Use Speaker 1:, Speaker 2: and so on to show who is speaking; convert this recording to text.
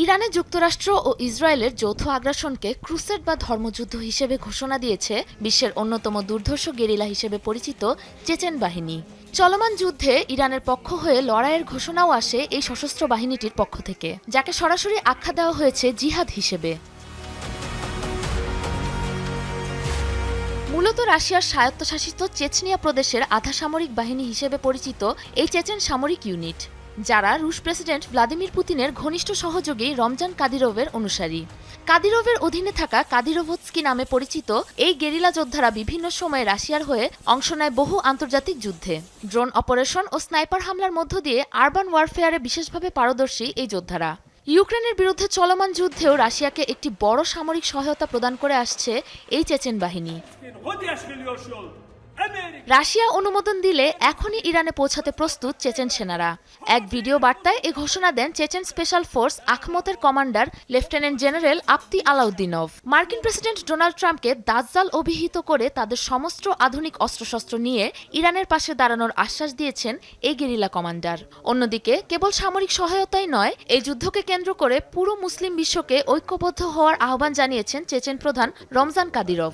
Speaker 1: ইরানে যুক্তরাষ্ট্র ও ইসরায়েলের যৌথ আগ্রাসনকে ক্রুসেড বা ধর্মযুদ্ধ হিসেবে ঘোষণা দিয়েছে বিশ্বের অন্যতম দুর্ধর্ষ গেরিলা হিসেবে পরিচিত চেচেন বাহিনী। চলমান যুদ্ধে ইরানের পক্ষ হয়ে লড়াইয়ের ঘোষণাও আসে এই সশস্ত্র বাহিনীটির পক্ষ থেকে, যাকে সরাসরি আখ্যা দেওয়া হয়েছে জিহাদ হিসেবে। মূলত রাশিয়ার স্বায়ত্তশাসিত চেচনিয়া প্রদেশের আধা সামরিক বাহিনী হিসেবে পরিচিত এই চেচেন সামরিক ইউনিট, যারা রুশ প্রেসিডেন্ট ভ্লাদিমির পুতিনের ঘনিষ্ঠ সহযোগী রমজান কাদিরোভের অনুসারী। কাদিরোভের অধীনে থাকা কাদিরোভস্কি নামে পরিচিত এই গেরিলা যোদ্ধারা বিভিন্ন সময়ে রাশিয়ার হয়ে অংশ নেয় বহু আন্তর্জাতিক যুদ্ধে। ড্রোন অপারেশন ও স্নাইপার হামলার মধ্য দিয়ে আরবান ওয়ারফেয়ারে বিশেষভাবে পারদর্শী এই যোদ্ধারা ইউক্রেনের বিরুদ্ধে চলমান যুদ্ধেও রাশিয়াকে একটি বড় সামরিক সহায়তা প্রদান করে আসছে এই চেচেন বাহিনী। রাশিয়া অনুমোদন দিলে এখনই ইরানে পৌঁছাতে প্রস্তুত চেচেন সেনারা। এক ভিডিও বার্তায় এ ঘোষণা দেন চেচেন স্পেশাল ফোর্স আখমতের commander lieutenant general Apti Alaudinov. মার্কিন প্রেসিডেন্ট ডোনাল্ড ট্রাম্পকে দাজ্জাল অভিহিত করে তাদের সমস্ত আধুনিক অস্ত্রশস্ত্র নিয়ে ইরানের পাশে দাঁড়ানোর আশ্বাস দিয়েছেন এই গেরিলা কমান্ডার। অন্যদিকে কেবল সামরিক সহায়তাই নয়, এই যুদ্ধকে কেন্দ্র করে পুরো মুসলিম বিশ্বকে ঐক্যবদ্ধ হওয়ার আহ্বান জানিয়েছেন চেচেন প্রধান রমজান কাদিরভ।